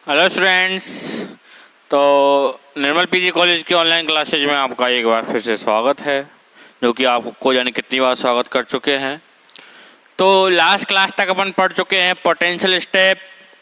Hello students. तो निर्मल PG college की online classes में आपका एक बार फिर से स्वागत है, जो कि आपको जाने कितनी बार स्वागत कर चुके हैं। तो लास्ट क्लास तक अपन पढ़ चुके हैं पोटेंशियल स्टेप,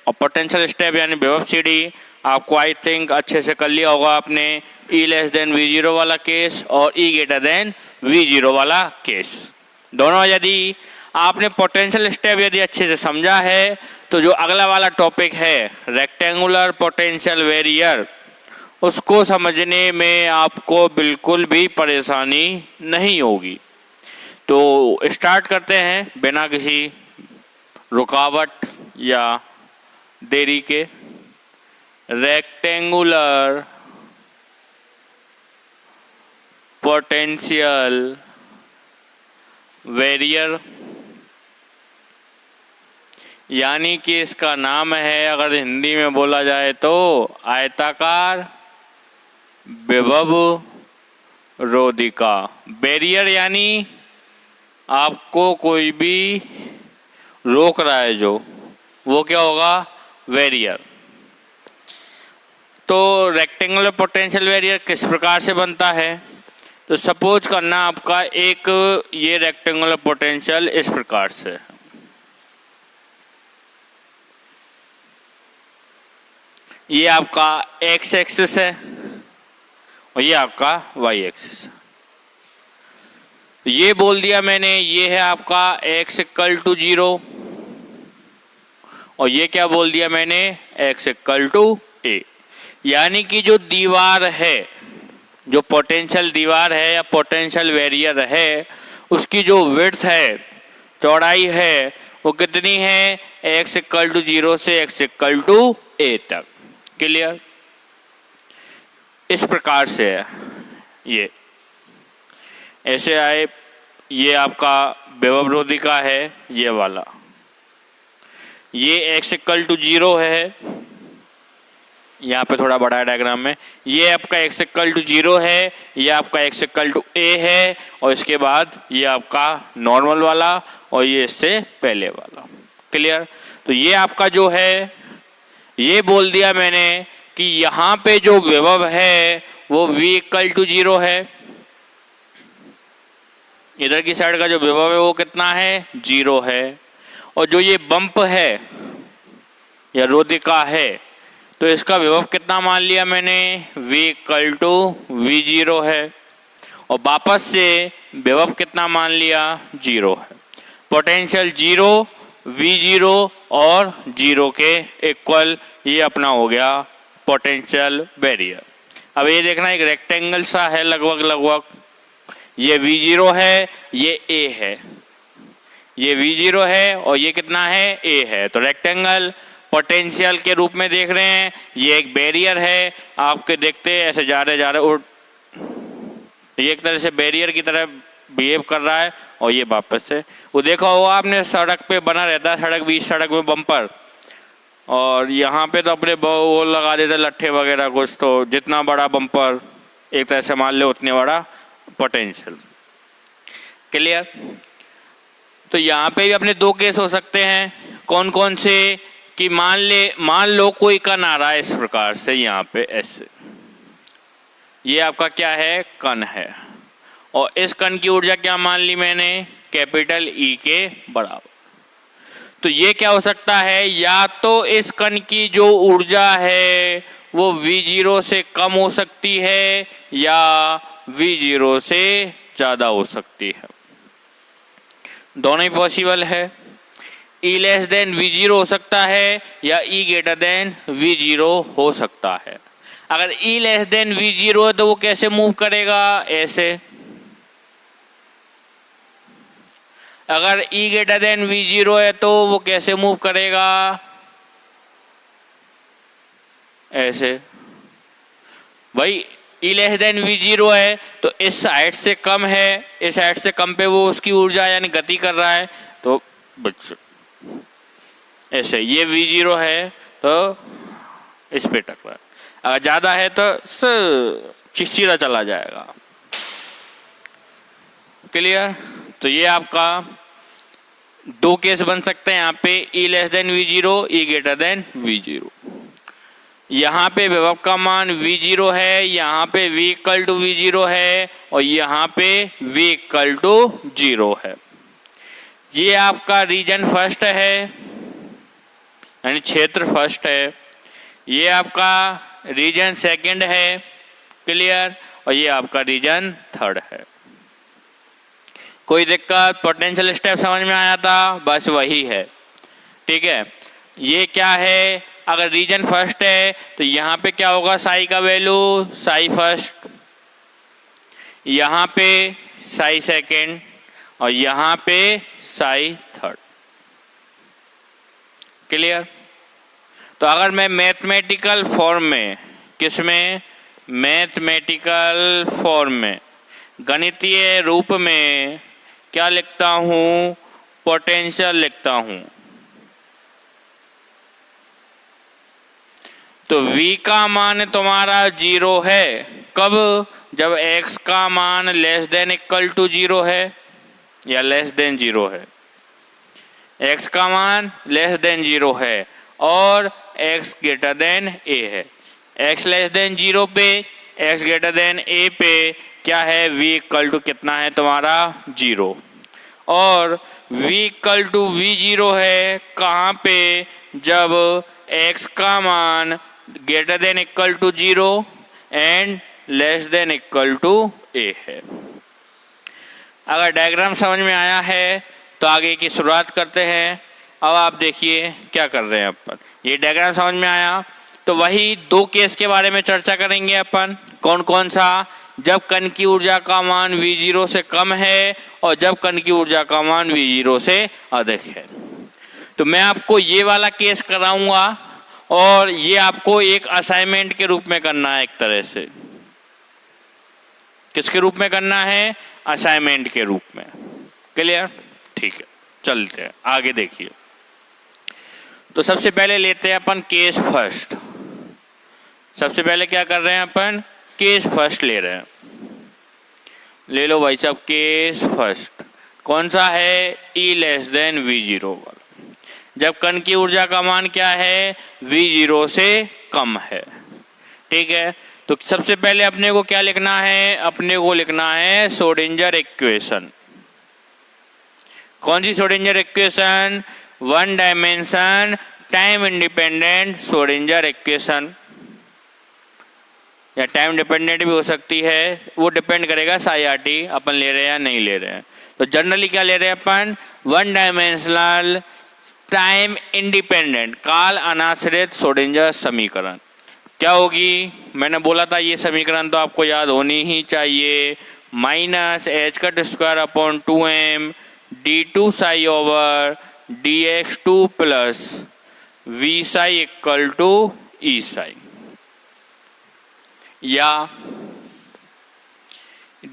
और पोटेंशियल स्टेप यानी विभव सीढ़ी आपको आई थिंक अच्छे से कर लिया होगा आपने। ई लेस देन वी जीरो वाला केस और ई ग्रेटर देन वी जीरो वाला केस, दोनों यदि आपने पोटेंशियल स्टेप यदि अच्छे से समझा है तो जो अगला वाला टॉपिक है रेक्टेंगुलर पोटेंशियल वेरियर, उसको समझने में आपको बिल्कुल भी परेशानी नहीं होगी। तो स्टार्ट करते हैं बिना किसी रुकावट या देरी के। रेक्टेंगुलर पोटेंशियल वेरियर यानी कि इसका नाम है, अगर हिंदी में बोला जाए तो आयताकार विभव रोधिका। बैरियर यानी आपको कोई भी रोक रहा है जो, वो क्या होगा? वेरियर। तो रेक्टेंगुलर पोटेंशियल वेरियर किस प्रकार से बनता है? तो सपोज करना आपका एक ये रेक्टेंगुलर पोटेंशियल इस प्रकार से, ये आपका एक्स एक्सिस है और ये आपका वाई एक्सिस है। ये बोल दिया मैंने, ये है आपका x इक्वल टू 0 और ये क्या बोल दिया मैंने? x equal to a। यानी कि जो दीवार है, जो पोटेंशियल दीवार है या पोटेंशियल वेरियर है, उसकी जो विड्थ है, चौड़ाई है, वो कितनी है? x इक्वल टू 0 से x इक्वल टू a तक। क्लियर? इस प्रकार से है, ये ऐसे आए। ये आपका विभव रोधिका है, ये वाला, ये x इक्वल टू 0 है, यहाँ पे थोड़ा बड़ा है डायग्राम में। ये आपका x इक्वल टू 0 है, ये आपका x इक्वल टू a है, और इसके बाद ये आपका नॉर्मल वाला और ये इससे पहले वाला। क्लियर? तो ये आपका जो है, ये बोल दिया मैंने कि यहाँ पे जो विभव है वो v इक्वल टू 0 है, इधर की साइड का जो विभव है वो कितना है? 0 है। और जो ये बम्प है या रोधिका है, तो इसका विभव कितना मान लिया मैंने? v इक्वल टू v0 है, और वापस से विभव कितना मान लिया? 0 है। पोटेंशियल 0, v0 और 0 के इक्वल, ये अपना हो गया पोटेंशियल बैरियर। अब ये देखना, एक रेक्टेंगल सा है लगभग, ये v0 है, ये a है, ये v0 है और ये कितना है? a है। तो रेक्टेंगल पोटेंशियल के रूप में देख रहे हैं, ये एक बैरियर है। आपके देखते ऐसे जा रहे ये एक तरह से बैरियर की तरह बिहेव कर रहा है, और ये वापस से, वो देखा होगा आपने, सड़क पे बना रहता है, सड़क बीच सड़क में बम्पर, और यहाँ पे तो अपने वो लगा देते लट्ठे वगैरह कुछ, तो जितना बड़ा बम्पर एक तरह से मान ले उतने बड़ा पोटेंशियल। क्लियर? तो यहाँ पे भी अपने दो केस हो सकते हैं। कौन कौन से? कि मान लो कोई कण आ रहा है इस प्रकार से, यहाँ पे ऐसे, ये आपका क्या है? कण है, और इस कण की ऊर्जा क्या मान ली मैंने? कैपिटल E के बराबर। तो ये क्या हो सकता है? या तो इस कण की जो ऊर्जा है वो v0 से कम हो सकती है या v0 से ज़्यादा हो सकती है, दोनों ही पॉसिबल है। E लेस देन v0 हो सकता है या E ग्रेटर देन v0 हो सकता है। अगर E लेस देन v0 है तो वो कैसे मूव करेगा? ऐसे। अगर E ग्रेटर देन v0 है तो वो कैसे मूव करेगा? ऐसे। भाई E लेस देन v0 है तो इस साइड से कम है, इस साइड से कम पे वो उसकी ऊर्जा यानी गति कर रहा है, तो ऐसे। ये v0 है तो इस पे टकरा, अगर ज़्यादा है तो सीधा चला जाएगा। क्लियर? तो ये आपका दो केस बन सकते हैं यहाँ पे, E less than v0, E greater than v0। यहाँ पे विभव का मान V0 है, यहाँ पे V इक्वल टू V0 है और यहाँ पे V इक्वल टू 0 है। ये आपका रीजन फर्स्ट है, यानी क्षेत्र फर्स्ट है। ये आपका रीजन सेकंड है, क्लियर, और ये आपका रीजन थर्ड है। कोई दिक्कत? पोटेंशियल स्टेप समझ में आया था? बस वही है, ठीक है। ये क्या है, अगर रीजन फर्स्ट है तो यहाँ पे क्या होगा, साई का वैल्यू साई फर्स्ट, यहाँ पे साई सेकेंड और यहाँ पे साई थर्ड, क्लियर। तो अगर मैं मैथमेटिकल फॉर्म में, किसमें, मैथमेटिकल फॉर्म में, गणितीय रूप में क्या लिखता हूँ, पोटेंशियल लिखता हूँ, तो V का मान तुम्हारा 0 है। कब? जब x का मान लेस देन इक्वल टू 0 है या लेस देन 0 है। x का मान लेस देन 0 है और x ग्रेटर देन a है। x लेस देन 0 पे, x ग्रेटर देन a पे क्या है, v इक्वल टू कितना है तुम्हारा 0, और v इक्वल टू v0 है कहाँ पे, जब x का मान greater than equal to 0 and less than equal to a है। अगर डायग्राम समझ में आया है तो आगे की शुरुआत करते हैं। अब आप देखिए क्या कर रहे हैं अपन, ये डायग्राम समझ में आया तो वही दो केस के बारे में चर्चा करेंगे अपन। कौन कौन सा? जब कण की ऊर्जा का मान V0 से कम है और जब कण की ऊर्जा का मान V0 से अधिक है। तो मैं आपको ये वाला केस कराऊंगा और ये आपको एक असाइनमेंट के रूप में करना है, एक तरह से। किसके रूप में करना है? असाइनमेंट के रूप में, क्लियर, ठीक है। चलते हैं आगे, देखिए। तो सबसे पहले लेते हैं अपन केस फर्स्ट। सबसे पहले क्या कर रहे हैं अपन, केस फर्स्ट ले रहे हैं। ले लो भाई साहब केस फर्स्ट। कौन सा है? E लेस देन V0 वाला। जब कण की ऊर्जा का मान क्या है, V0 से कम है, ठीक है। तो सबसे पहले अपने को क्या लिखना है, अपने को लिखना है श्रोडिंगर इक्वेशन। कौन सी Schrodinger equation? One dimension time independent Schrodinger equation, या टाइम डिपेंडेंट भी हो सकती है, वो डिपेंड करेगा साई अपन ले रहे हैं या नहीं ले रहे हैं। तो जनरली क्या ले रहे हैं अपन, वन डायमेंशनल टाइम इंडिपेंडेंट काल अनाश्रित श्रोडिंगर समीकरण। क्या होगी? मैंने बोला था ये समीकरण तो आपको याद होनी ही चाहिए। Minus H cut square upon 2m d2 psi over dx2 plus v psi equal to e psi, या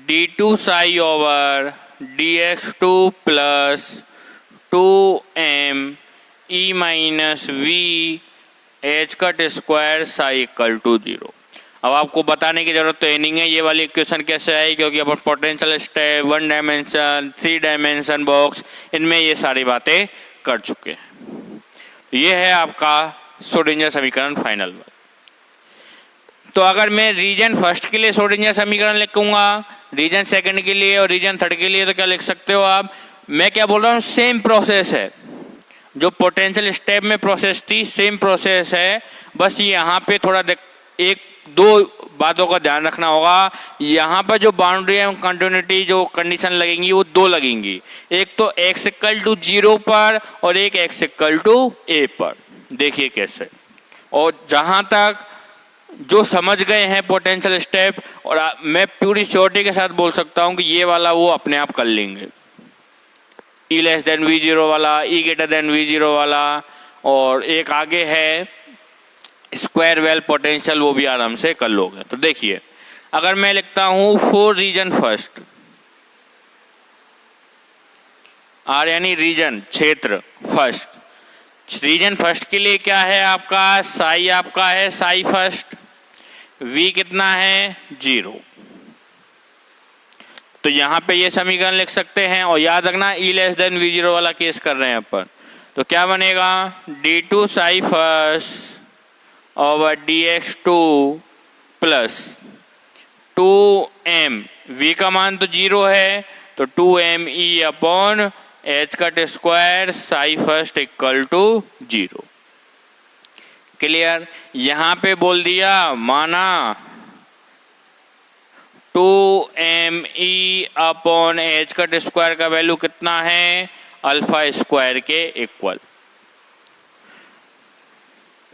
d2 psi over dx2 plus 2m e minus V H cut square psi equal to 0। अब आपको बताने की जरूरत तो नहीं है ये वाली इक्वेशन कैसे आई, क्योंकि अपन potential step, one dimension, three dimension box, इनमें ये सारी बातें कर चुके हैं। ये है आपका श्रोडिंगर समीकरण फाइनल। तो अगर मैं रीजन फर्स्ट के लिए श्रोडिंगर समीकरण लिखूंगा, रीजन सेकंड के लिए और रीजन थर्ड के लिए, तो क्या लिख सकते हो आप? मैं क्या बोल रहा हूँ, सेम प्रोसेस है। जो पोटेंशियल स्टेप में प्रोसेस थी सेम प्रोसेस है, बस यहाँ पे थोड़ा एक दो बातों का ध्यान रखना होगा। यहाँ पर जो बाउंड्री एवं कंटिन्यूटी जो कंडीशन लगेंगी वो दो लगेंगी, एक तो x इक्वल टू 0 पर और एक x इक्वल टू a पर। देखिए कैसे। और जहाँ तक जो समझ गए हैं पोटेंशियल स्टेप, और मैं पूरी श्योरिटी के साथ बोल सकता हूँ कि ये वाला वो अपने आप कर लेंगे, E लेस देन V0 वाला, E ग्रेटर देन V0 वाला, और एक आगे है स्क्वायर वेल पोटेंशियल, वो भी आराम से कर लोगे। तो देखिए अगर मैं लिखता हूँ फॉर रीजन फर्स्ट, आर यानी रीजन क्षेत्र फर्स्ट, रीजन फर्स्ट के लिए क्या है आपका, साई आपका है साई फर्स्ट, V कितना है 0। तो यहाँ पे ये समीकरण लिख सकते हैं, और याद रखना E लेस देन V0 वाला केस कर रहे हैं अपन। तो क्या बनेगा, d2 psi first over dx2 plus 2m, v का मान तो 0 है तो 2me upon H cut square psi first equal to 0। Clear. यहाँ पे बोल दिया माना 2me upon H cut square का वैल्यू कितना है, अल्फा स्क्वायर के इक्वल।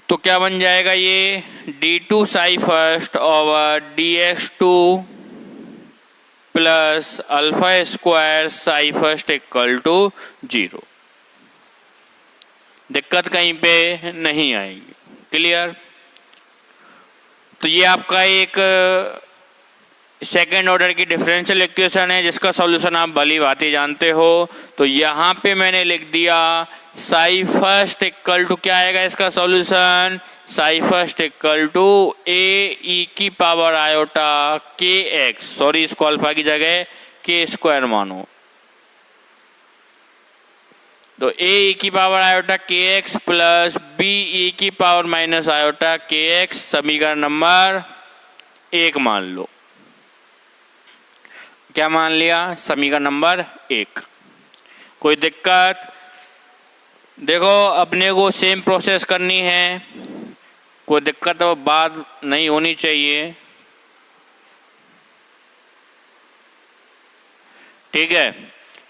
तो क्या बन जाएगा ये d2 psi first over dx2 plus alpha square psi first equal to 0। दिक्कत कहीं पे नहीं आएगी। क्लियर। तो ये आपका एक सेकेंड ऑर्डर की डिफरेंशियल इक्वेशन है जिसका सॉल्यूशन आप भली भांति जानते हो। तो यहाँ पे मैंने लिख दिया साई फर्स्ट इक्वल टू क्या आएगा इसका solution, psi first equal to A e की power iota k x, sorry इसको अल्फा की जगह के स्क्वायर मानो, तो ए ई की power iota k x plus B ई की power minus iota k x समीकरण नंबर 1 मान लो। क्या मान लिया, समीकरण नंबर 1। कोई दिक्कत? देखो अपने को सेम प्रोसेस करनी है, कोई दिक्कत तो बात नहीं होनी चाहिए। ठीक है।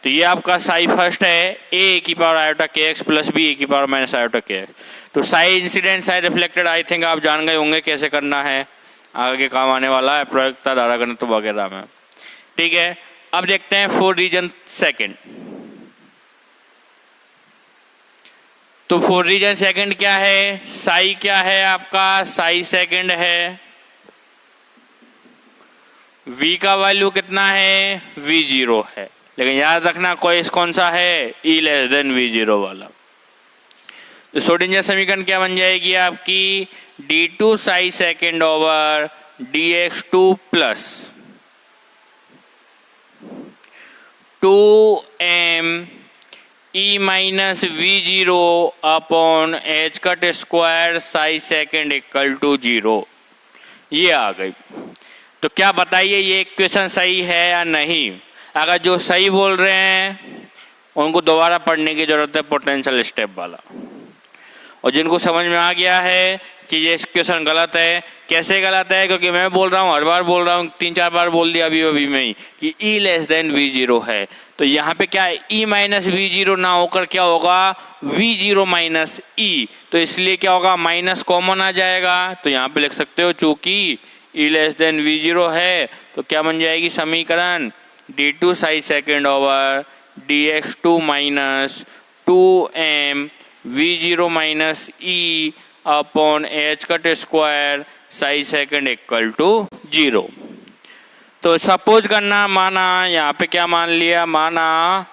तो ये आपका साई फर्स्ट है ए की power iota k x plus B की power minus iota k x. तो Sai incident Sai reflected I think आप जान गए होंगे कैसे करना है, आगे काम आने वाला है प्रयोक्ता धारा घनत्व वगैरह में। ठीक है। अब देखते हैं फोर रीजन सेकंड। तो फोर रीजन सेकंड क्या है, साई क्या है आपका, साई सेकंड है, v का वैल्यू कितना है, v0 है, लेकिन याद रखना कोई कौन सा है, e लेस देन v0 वाला। तो श्रोडिंगर समीकरण क्या बन जाएगी आपकी, d2 psi second over dx2 plus 2m e minus v0 upon H cut square psi second equal to 0। ये आ गई। तो क्या बताइए ये इक्वेशन सही है या नहीं। अगर जो सही बोल रहे हैं उनको दोबारा पढ़ने की जरूरत है पोटेंशियल स्टेप वाला, और जिनको समझ में आ गया है कि ये इक्वेशन गलत है। कैसे गलत है, क्योंकि मैं बोल रहा हूँ, हर बार बोल रहा हूँ, 3-4 बार बोल दिया अभी में ही कि e लेस देन v0 है। तो यहाँ पे क्या है, e माइनस v0 ना होकर क्या होगा, v0 माइनस e। तो इसलिए क्या होगा, माइनस कॉमन आ जाएगा। तो यहाँ पे लिख सकते हो चूंकि e लेस देन v0 है तो क्या बन जाएगी समीकरण, d2 psi second over dx2 minus 2m v0 minus e upon H cut square psi second equal to 0। तो सपोज करना, माना यहाँ पे क्या मान लिया, माना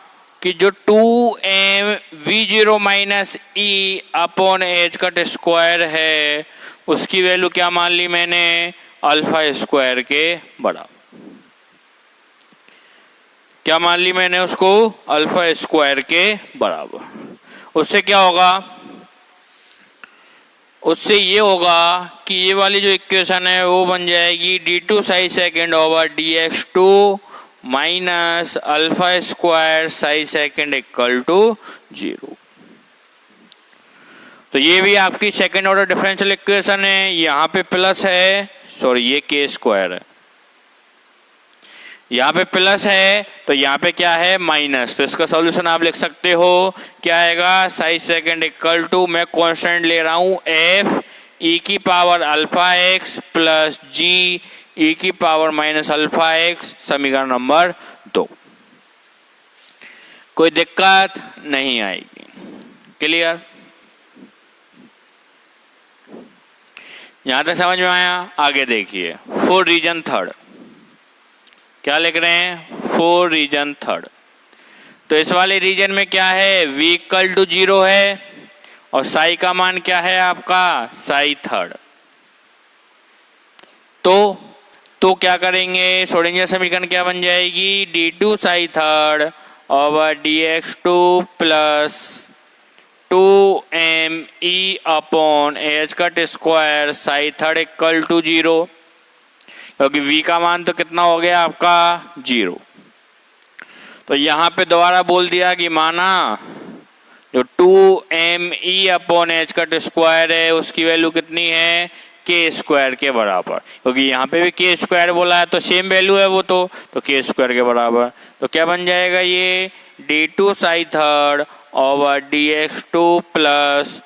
कि जो 2m v0 minus e upon H cut square है उसकी वैल्यू क्या मान ली मैंने, अल्फा स्क्वायर के बराबर। क्या मान ली मैंने उसको, अल्फा स्क्वायर के बराबर। उससे क्या होगा, उससे ये होगा कि ये वाली जो इक्वेशन है वो बन जाएगी d2 psi second over dx2 minus alpha square psi second equal to 0। तो ये भी आपकी सेकेंड ऑर्डर डिफरेंशियल इक्वेशन है। यहाँ पे प्लस है, सॉरी ये के स्क्वायर है, यहाँ पे प्लस है तो यहाँ पे क्या है माइनस। तो इसका सॉल्यूशन आप लिख सकते हो, क्या आएगा, साई सेकेंड इक्वल टू, मैं कांस्टेंट ले रहा हूँ f e की पावर अल्फा एक्स प्लस जी e की पावर माइनस अल्फा एक्स, समीकरण नंबर 2। कोई दिक्कत नहीं आएगी। क्लियर। यहां तक समझ में आया। आगे देखिए फोर रीजन थर्ड, क्या लिख रहे हैं, फोर रीजन थर्ड। तो इस वाले रीजन में क्या है, v इक्वल टू 0 है और साई का मान क्या है आपका, साई थर्ड। तो क्या करेंगे, श्रोडिंगर समीकरण क्या बन जाएगी, d2 psi third over dx2 plus 2me upon H cut square psi third equal to 0, क्योंकि v का मान तो कितना हो गया आपका 0। तो यहाँ पे दोबारा बोल दिया कि माना जो 2me upon H cut square है उसकी वैल्यू कितनी है के स्क्वायर के बराबर, क्योंकि यहाँ पे भी के स्क्वायर बोला है तो सेम वैल्यू है वो तो के स्क्वायर के बराबर। तो क्या बन जाएगा ये d2 psi third over dx2 plus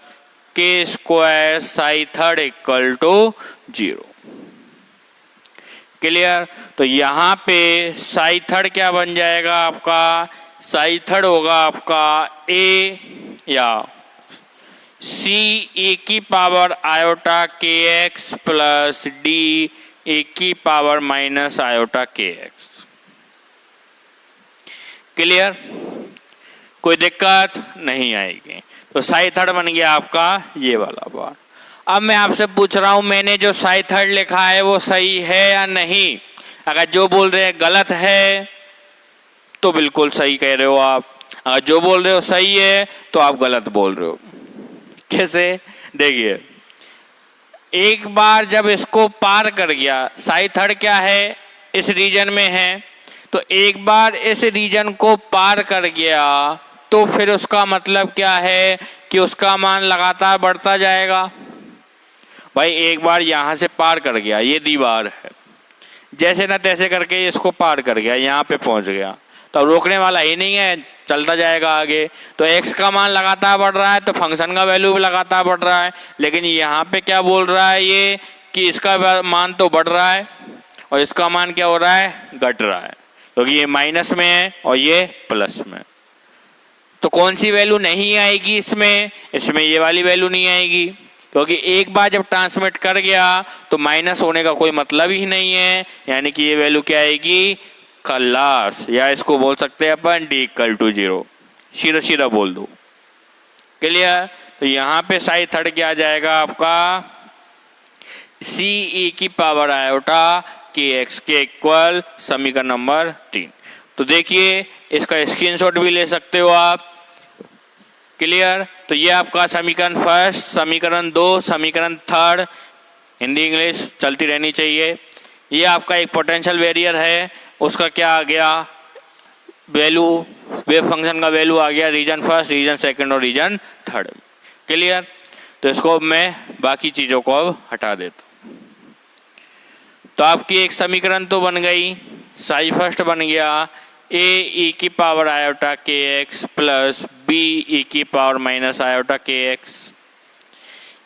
k square psi third equal to 0। Clear. तो यहाँ पे साई थर्ड क्या बन जाएगा आपका, साई थर्ड होगा आपका a या c e की power iota k x plus d e की power minus iota k x. Clear, कोई दिक्कत नहीं आएगी। तो साई थर्ड बन गया आपका ये वाला बार। अब मैं आपसे पूछ रहा हूं मैंने जो साई थर्ड लिखा है वो सही है या नहीं। अगर जो बोल रहे हैं गलत है तो बिल्कुल सही कह रहे हो आप, अगर जो बोल रहे हो सही है तो आप गलत बोल रहे हो। कैसे, देखिए एक बार जब इसको पार कर गया, साई थर्ड क्या है इस रीजन में है, तो एक बार इस रीजन को पार कर गया तो फिर उसका मतलब क्या है कि उसका मान लगातार बढ़ता जाएगा। भाई एक बार यहाँ से पार कर गया, ये दीवार है, जैसे ना तैसे करके इसको पार कर गया, यहाँ पे पहुँच गया, तो रोकने वाला ही नहीं है, चलता जाएगा आगे। तो x का मान लगातार बढ़ रहा है तो फंक्शन का वैल्यू भी लगातार बढ़ रहा है। लेकिन यहाँ पे क्या बोल रहा है ये कि इसका मान तो बढ़ रहा है और इसका मान क्या हो रहा है, घट रहा है, क्योंकि ये माइनस में है और ये प्लस में। तो कौन सी वैल्यू नहीं आएगी इसमें, इसमें ये वाली वैल्यू नहीं आएगी, क्योंकि एक बार जब ट्रांसमिट कर गया तो माइनस होने का कोई मतलब ही नहीं है, यानी कि ये वैल्यू क्या आएगी, खल्लास, या इसको बोल सकते हैं अपन d इक्वल टू 0, सीधा सीधा बोल दो। क्लियर। तो यहाँ पे साई थर्ड क्या आ जाएगा आपका c e की पावर आयोटा के एक्स के इक्वल समीकरण नंबर 3। तो देखिए इसका स्क्रीनशॉट भी ले सकते हो आप। क्लियर। तो ये आपका समीकरण फर्स्ट, समीकरण 2, समीकरण थर्ड, हिंदी इंग्लिश चलती रहनी चाहिए। ये आपका एक पोटेंशियल वेरियर है, उसका क्या आ गया वैल्यू, वेव फंक्शन का वैल्यू आ गया रीजन फर्स्ट, रीजन सेकंड और रीजन थर्ड। क्लियर। तो इसको मैं बाकी चीज़ों को अब हटा देता हूँ। तो आपकी एक समीकरण तो बन गई, साई फर्स्ट बन गया a e की power iota k x plus b e की power minus iota k x.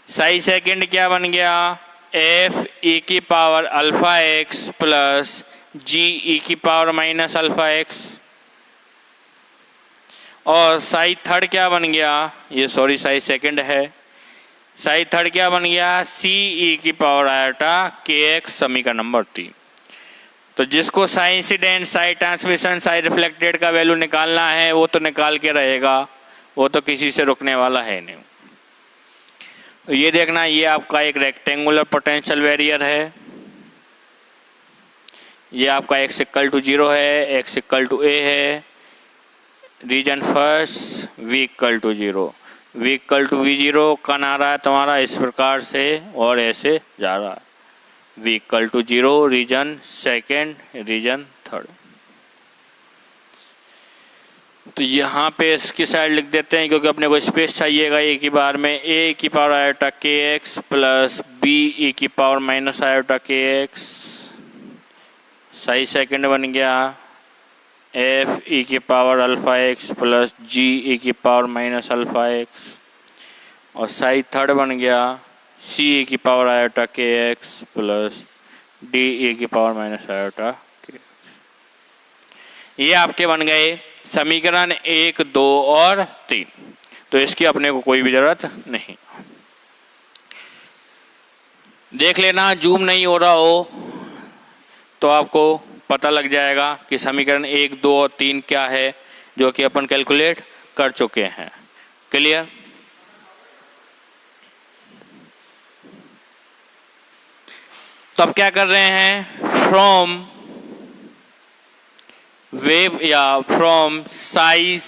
Sai second क्या बन गया, f e की power alpha x plus g e की पावर माइनस अल्फा एक्स। और साई थर्ड क्या बन गया, ये सॉरी साई सेकंड है, साई थर्ड क्या बन गया, c e की पावर आयोटा के एक्स समीकरण नंबर 3। तो जिसको Sai incident, Sai transmission, Sai reflected का वैल्यू निकालना है वो तो निकाल के रहेगा, वो तो किसी से रुकने वाला है नहीं। तो ये देखना, ये आपका एक रेक्टेंगुलर पोटेंशियल वेरियर है, ये आपका x इक्वल टू 0 है, x इक्वल टू a है, region first v equal to 0, v equal to v0 कन आ रहा है तुम्हारा इस प्रकार से और ऐसे जा रहा है, v equal to 0, region second, region third. तो यहाँ पे इसकी साइड लिख देते हैं क्योंकि अपने को स्पेस चाहिएगा एक ही बार में। a की power iota k x plus b e की power minus iota k x, Sai second बन गया f e की power alpha x plus g e की पावर माइनस अल्फा एक्स, और साई थर्ड बन गया c e की power iota k x plus d e की power minus iota k x. ये आपके बन गए समीकरण 1, 2 और 3। तो इसकी अपने को कोई भी जरूरत नहीं, देख लेना, जूम नहीं हो रहा हो तो आपको पता लग जाएगा कि समीकरण 1, 2 और 3 क्या है, जो कि अपन कैलकुलेट कर चुके हैं। क्लियर। तो अब क्या कर रहे हैं, फ्रॉम वेव या from size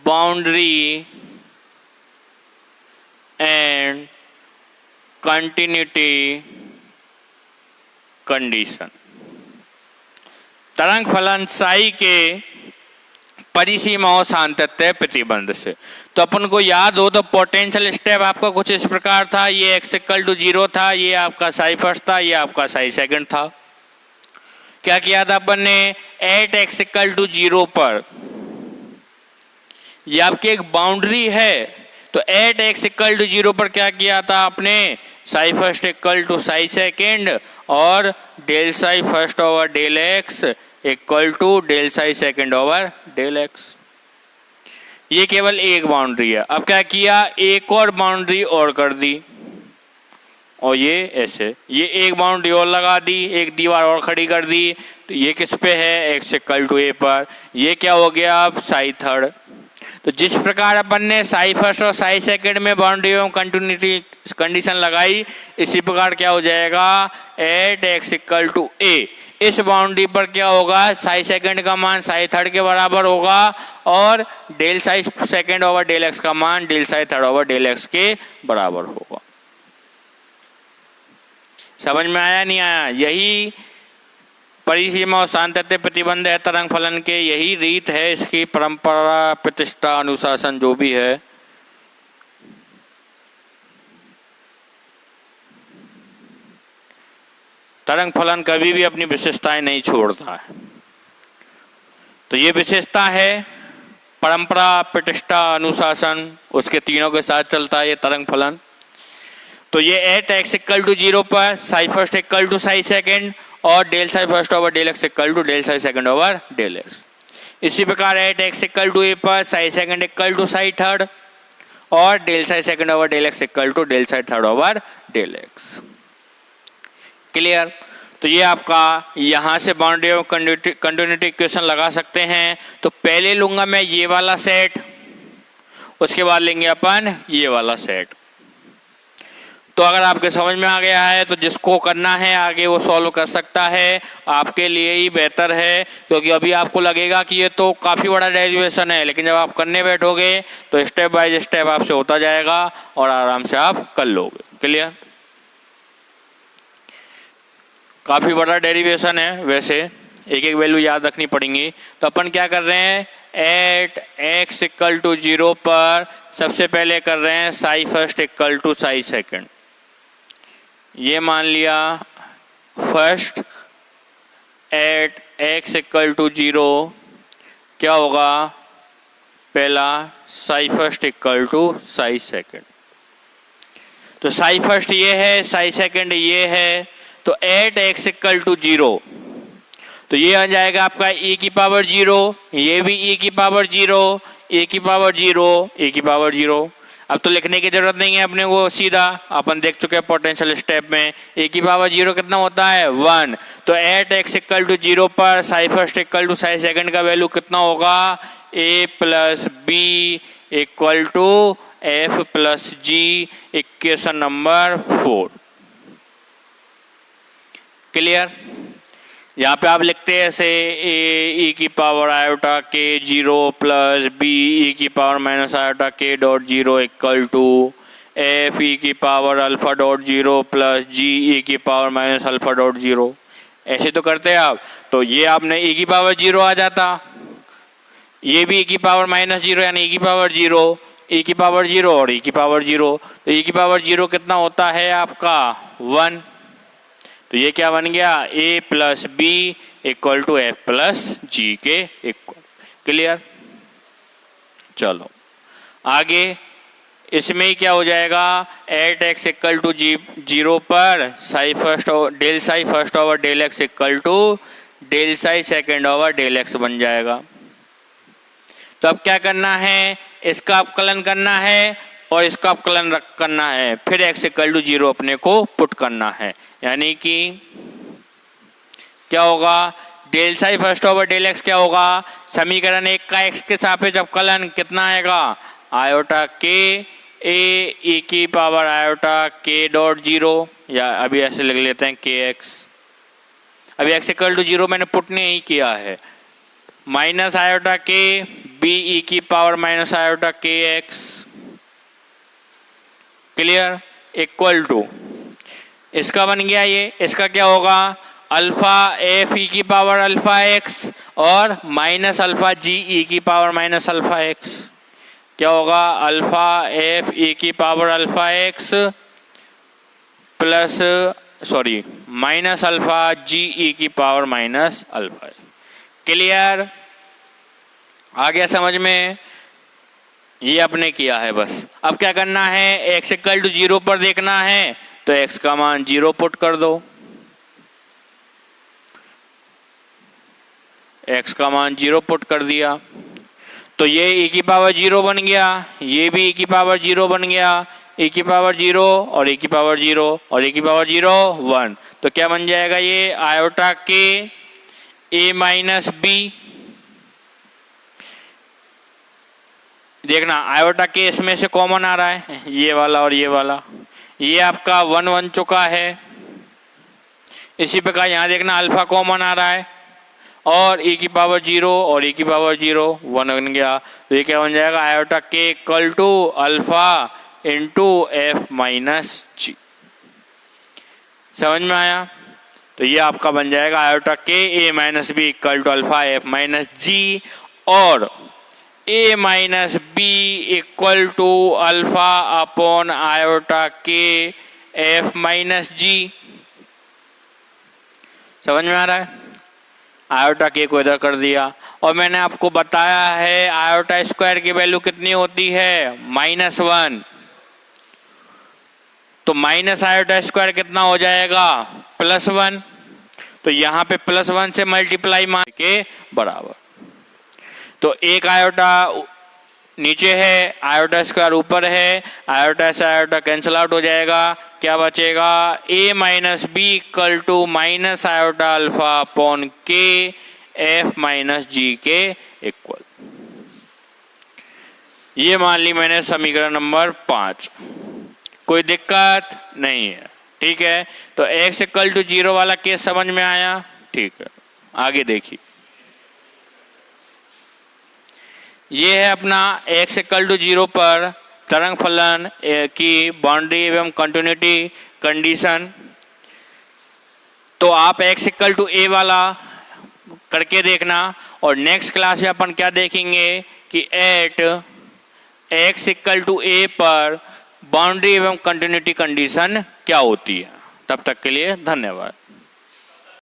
boundary and continuity condition. तरंग फलन साई के परिसीमा और सातत्य प्रतिबंध से। तो अपन को याद हो तो पोटेंशियल स्टेप आपका कुछ इस प्रकार था, ये x इक्वल टू 0 था, ये आपका साई फर्स्ट था, ये आपका साई सेकंड था। क्या किया था अपन ने, एट x इक्वल टू 0 पर, ये आपकी एक बाउंड्री है, तो एट x इक्वल टू 0 पर क्या किया था आपने, psi first equal to psi second और del psi first over del x equal to del psi second over del x. ये केवल एक बाउंड्री है। अब क्या किया, एक और बाउंड्री और कर दी, और ये ऐसे ये एक बाउंड्री और लगा दी, एक दीवार और खड़ी कर दी। तो ये किस पे है, x इक्वल टू a पर। ये क्या हो गया अब, साई थर्ड। तो जिस प्रकार अपन ने साई फर्स्ट और साई सेकंड में बाउंड्री एवं कंटिन्यूटी कंडीशन लगाई, इसी प्रकार क्या हो जाएगा, at x equal to a, इस बाउंड्री पर क्या होगा, साई सेकंड का मान साई थर्ड के बराबर होगा और del psi second over del X का मान del psi third over del X के बराबर होगा। समझ में आया नहीं आया? यही परिसीमा और सातत्य प्रतिबंध है तरंग फलन के, यही रीत है इसकी, परंपरा प्रतिष्ठा अनुशासन जो भी है। तरंग फलन कभी भी अपनी विशेषताएं नहीं छोड़ता है। तो ये विशेषता है परंपरा प्रतिष्ठा अनुशासन, उसके तीनों के साथ चलता है ये तरंग फलन। तो ये एट x इक्वल टू 0 पर psi first equal to psi second और del psi first over del x equal to del psi second over del x. इसी प्रकार at x equal to a पर psi second equal to psi third और del psi second over del x equal to del psi third over del x. Clear? तो ये आपका यहाँ से boundary और कंटिन्यूटी इक्वेशन लगा सकते हैं। तो पहले लूंगा मैं ये वाला सेट, उसके बाद लेंगे अपन ये वाला सेट। तो अगर आपके समझ में आ गया है तो जिसको करना है आगे वो सॉल्व कर सकता है, आपके लिए ही बेहतर है, क्योंकि अभी आपको लगेगा कि ये तो काफ़ी बड़ा डेरिवेशन है, लेकिन जब आप करने बैठोगे तो स्टेप बाय स्टेप आपसे होता जाएगा और आराम से आप कर लोगे। क्लियर? काफ़ी बड़ा डेरिवेशन है, वैसे एक एक वैल्यू याद रखनी पड़ेंगी। तो अपन क्या कर रहे हैं, एट x इक्वल टू 0 पर सबसे पहले कर रहे हैं psi first equal to psi second. ये मान लिया first at x equal to 0 क्या होगा, पहला psi first equal to psi second. तो साई फर्स्ट ये है, साई सेकेंड ये है, तो एट x इक्वल टू 0 तो ये आ जाएगा आपका e की पावर 0, ये भी e की पावर 0, a की पावर 0, a की पावर 0। अब तो लिखने की जरूरत नहीं है अपने को, सीधा अपन देख चुके हैं पोटेंशियल स्टेप में a की पावर 0 कितना होता है, 1। तो एट x इक्वल टू 0 पर psi first equal to psi second का वैल्यू कितना होगा, a plus B equal to f plus G, equation number 4। Clear? यहाँ पे आप लिखते हैं ऐसे ए की पावर आयोटा के 0 प्लस बी ई की power minus iota K dot 0 equal to F ई की power alpha dot 0 plus G ई की पावर माइनस अल्फा डॉट 0। ऐसे तो करते हैं आप। तो ये आपने e की पावर 0 आ जाता, ये भी e की पावर माइनस 0 यानी e की पावर 0, e की पावर 0 और e की पावर 0। तो e की पावर 0 कितना होता है आपका 1। तो ये क्या बन गया, a plus B equal to F plus G के इक्वल। क्लियर? चलो आगे इसमें ही क्या हो जाएगा, एट x इक्वल टू 0 पर psi first del psi first over del x equal to del psi second over del X बन जाएगा। तो अब क्या करना है, इसका अवकलन करना है और इसका अवकलन करना है, फिर x इक्वल टू 0 अपने को पुट करना है। यानी कि क्या होगा, del psi first over del X क्या होगा, समीकरण 1 का x के सापेक्ष अवकलन कितना आएगा, आयोटा के ए ई की पावर आयोटा के डॉट 0, या अभी ऐसे लिख लेते हैं के एक्स। अभी x इक्वल टू 0 मैंने पुट नहीं किया है, माइनस आयोटा के बी ई की power minus iota k x clear, equal to इसका बन गया ये, इसका क्या होगा अल्फा एफ ई की पावर अल्फा एक्स और माइनस अल्फा जी ई की पावर माइनस अल्फा एक्स। क्या होगा अल्फा एफ ई की power alpha x plus sorry minus alpha G ई की पावर माइनस अल्फा। क्लियर, आ गया समझ में? ये आपने किया है बस। अब क्या करना है, x इक्वल टू 0 पर देखना है तो x का मान 0 पुट कर दो, x का मान 0 पुट कर दिया तो ये e की पावर 0 बन गया, ये भी e की पावर 0 बन गया, e की पावर 0 और e की पावर 0 और e की पावर 0 1। तो क्या बन जाएगा ये आयोटा के a माइनस बी। देखना आयोटा के इसमें से कॉमन आ रहा है, ये वाला और ये वाला, ये आपका 1 बन चुका है। इसी प्रकार यहाँ देखना अल्फा कॉमन आ रहा है और e की पावर 0 और e की पावर 0 1 बन गया। तो ये क्या बन जाएगा iota k equal to alpha into F minus G. समझ में आया? तो ये आपका बन जाएगा iota k A minus B equal to alpha F minus G और A minus B equal to alpha upon iota k F minus G. समझ में आ रहा है? आयोटा के को इधर कर दिया और मैंने आपको बताया है आयोटा स्क्वायर की वैल्यू कितनी होती है -1। तो माइनस आयोटा स्क्वायर कितना हो जाएगा +1। तो यहाँ पे +1 से मल्टीप्लाई मार के बराबर। तो एक आयोटा नीचे है, आयोटा स्क्वायर ऊपर है, आयोटा से आयोटा कैंसिल आउट हो जाएगा। क्या बचेगा a minus B equal to minus iota alpha upon K F minus G के इक्वल। ये मान ली मैंने समीकरण नंबर 5। कोई दिक्कत नहीं है, ठीक है। तो x इक्वल टू 0 वाला केस समझ में आया, ठीक है। आगे देखिए, ये है अपना x इक्वल टू 0 पर तरंग फलन की बाउंड्री एवं कंटिन्यूटी कंडीशन। तो आप x इक्वल टू a वाला करके देखना और नेक्स्ट क्लास में अपन क्या देखेंगे कि at x equal to a पर बाउंड्री एवं कंटिन्यूटी कंडीशन क्या होती है। तब तक के लिए धन्यवाद।